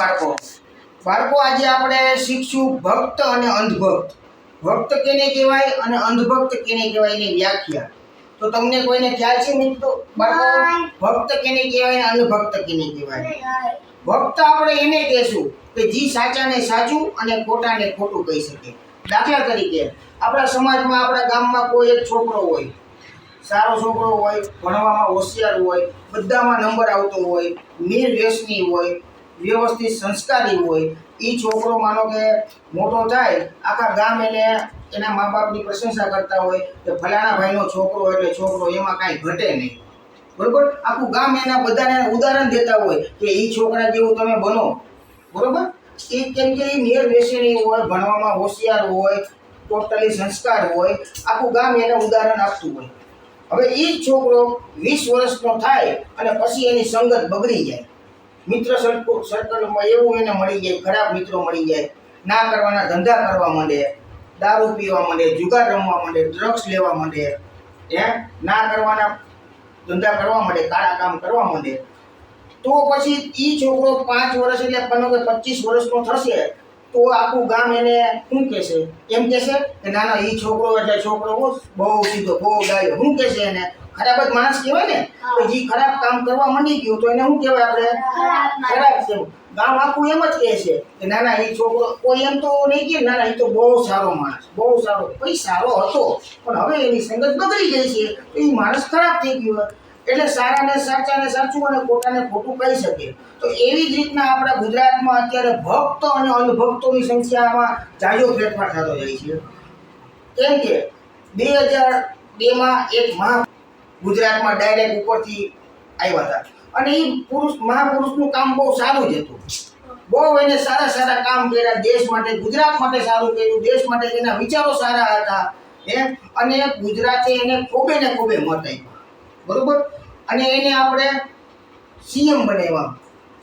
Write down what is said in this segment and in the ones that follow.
બાળકો બાળકો આજે આપણે શીખશું ભક્ત અને અંધભક્ત. ભક્ત કેને કહેવાય અને અંધભક્ત કેને કહેવાય એની વ્યાખ્યા. તો તમને કોઈને ખ્યાલ છે મિત્રો બાળકો? ભક્ત કેને કહેવાય અને અંધભક્ત કેને કહેવાય? ભક્ત આપણે એને કહેશું કે જે સાચાને સાચું અને ખોટાને ખોટું કહી શકે. દાખલા તરીકે આપણા સમાજમાં આપણા ગામમાં કોઈ એક છોકરો હોય, સારો છોકરો હોય, ભણવામાં હોશિયાર હોય, બધામાં નંબર આવતો હોય, નિર્વ્યસની હોય, વ્યવસ્થિત સંસ્કારી હોય. એ છોકરો માનો કે મોટો થાય, આખા ગામ એને એના મા બાપની પ્રશંસા કરતા હોય કે ફલાણા ભાઈનો છોકરો એટલે છોકરો, એમાં કાંઈ ઘટે નહીં. બરોબર? આખું ગામ એના બધાને ઉદાહરણ દેતા હોય કે એ છોકરા જેવું તમે બનો. બરોબર? એ કેમ કે એ નિર્વ્યસની હોય, ભણવામાં હોશિયાર હોય, ટોટલી સંસ્કાર હોય, આખું ગામ એને ઉદાહરણ આપતું હોય. હવે એ જ છોકરો 20 વર્ષનો થાય અને પછી એની સંગત બગડી જાય. મિત્ર સર્કલમાં એવું એને મળી જાય, ખરાબ મિત્રો મળી જાય, ના કરવાના ધંધા કરવા માંડે, દારૂ પીવા માંડે, જુગાર રમવા માંડે, ડ્રગ્સ લેવા માંડે, ના કરવાના ધંધા કરવા માંડે, કાળા કામ કરવા માંડે. તો પછી એ છોકરો 5 વર્ષ એટલે 25 વર્ષનો થશે તો આખું ગામ એને શું કહેશે? એમ કહેશે કે ના ના, એ છોકરો એટલે છોકરો બહુ સીધો, બહુ ડાયો. શું કહેશે એને? ખરાબ જ માણસ કહેવાય ને. તો જે ખરાબ કામ કરવા માંડી ગયું તો એને શું કહેવાય? આપણે ખરાબ છે. ગામ આખું એમ જ કહેશે કે ના ના, એ છોકરો. કોઈ એમ તો નહીં કે ના ના, એ તો બહુ સારો માણસ, બહુ સારો. ભાઈ સારો હતો પણ હવે એની સંગત બગડી ગઈ છે તો એ માણસ ખરાબ થઈ ગયો. એટલે સારાને સાચાને સાચું અને ખોટાને ખોટું કહી શકે. તો એવી જ રીતના આપણા ગુજરાતમાં અત્યારે ભક્ત અને અંધભક્તોની સંખ્યામાં જાજો ફેરફાર થતો જાય છે. કેમ કે 2002માં એક ગુજરાતમાં ડાયરેક્ટ ઉપરથી આવ્યા હતા અને એ મહાપુરુષનું કામ બહુ સારું જ હતું. બહુ એને સારા કામ કર્યા દેશ માટે, ગુજરાત માટે સારું કર્યું, દેશ માટે એના વિચારો સારા હતા. અને ગુજરાતે એને ખૂબે ને ખૂબે મત આપ્યા. બરોબર? અને એને આપણે સીએમ બનાવ્યા,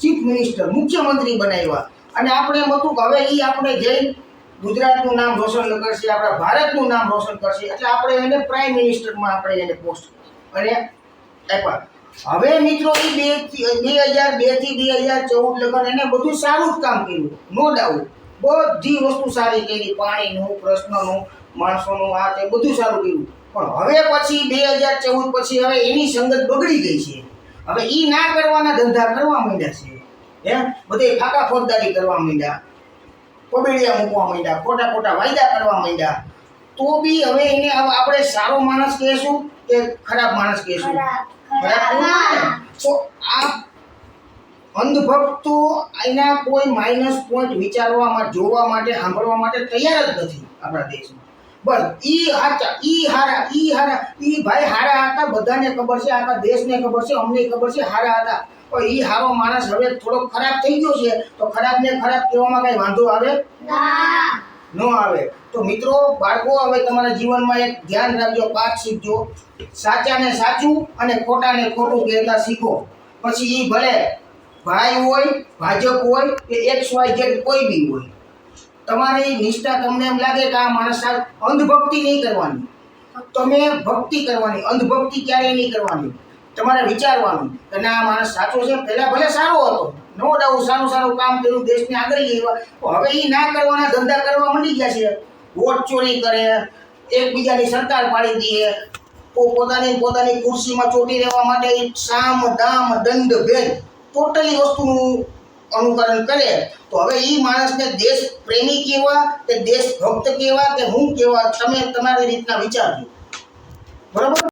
ચીફ મિનિસ્ટર, મુખ્યમંત્રી બનાવ્યા. અને આપણે એમ હતું કે હવે એ આપણે જઈ ગુજરાતનું નામ રોશન કરશે, આપણા ભારતનું નામ રોશન કરશે. એટલે આપણે એને પ્રાઇમ મિનિસ્ટરમાં આપણે એને પોસ્ટ અને આપ્યા. હવે મિત્રો એ 2002 થી 2014 લગન એને બધું સારું જ કામ કર્યું, નો ડાઉટ. બધી વસ્તુ સારી કરી, પાણીનું, પ્રશ્નનું, માણસોનું, આ તે બધું સારું કર્યું. પણ હવે પછી 2014 પછી હવે એની સંગત બગડી ગઈ છે. હવે એ ના કરવાના ધંધા કરવા માંડ્યા છે. બધે ફાકા ફોજદારી કરવા માંડ્યા, પબેડિયા મૂકવા માંડ્યા, ખોટા વાયદા કરવા માંડ્યા. તો બી હવે એને આપણે સારો માણસ કહેશું કે ખરાબ માણસ કહેશું? તો આ અંધભક્તો એના કોઈ માઇનસ પોઈન્ટ વિચારવામાં, જોવા માટે, સાંભળવા માટે તૈયાર જ નથી આપણા દેશમાં. બસ ઈ હાચા, ઈ હારા, ઈ ભાઈ હારા હતા. બધાને ખબર છે, આખા દેશને ખબર છે, અમને ખબર છે હારા હતા. પણ ઈ હારો માણસ હવે થોડો ખરાબ થઈ ગયો છે તો ખરાબને ખરાબ કહેવામાં કઈ વાંધો આવે? ન આવે. તો મિત્રો બાળકો, હવે તમારા જીવનમાં એક ધ્યાન રાખજો, પાઠ શીખજો. સાચાને સાચું અને ખોટાને ખોટું કહેતા શીખો. પછી ઈ ભલે ભાઈ હોય, ભાજપ હોય કે XYZ કોઈ બી હોય, તમારી નિષ્ઠા, તમને એમ લાગે કે આ માણસ, અંધભક્તિ નહીં કરવાની, તમે ભક્તિ કરવાની. અંધભક્તિ ક્યારેય નહીં કરવાની. તમારે વિચારવાનું કે ના, આ માણસ સાચો છે. પહેલા ભલે સારો હતો, નો ડાઉટ, સારું કામ કર્યું, દેશને આગળ લઈ આવ્યા. હવે એ ના કરવાના ધંધા કરવા માંડી ગયા છે. વોટ ચોરી કરે, એકબીજાની સરકાર પાડી દે, પોતાની ખુરશીમાં ચોટી રહેવા માટે સામ દામ દંડ ભેદ ટોટલી વસ્તુનું અનુકરણ કરે. તો હવે એ માણસને દેશ પ્રેમી કહેવા કે દેશ ભક્ત કહેવા કે હું કહેવા, તમે તમારી રીતના વિચારજો. બરાબર?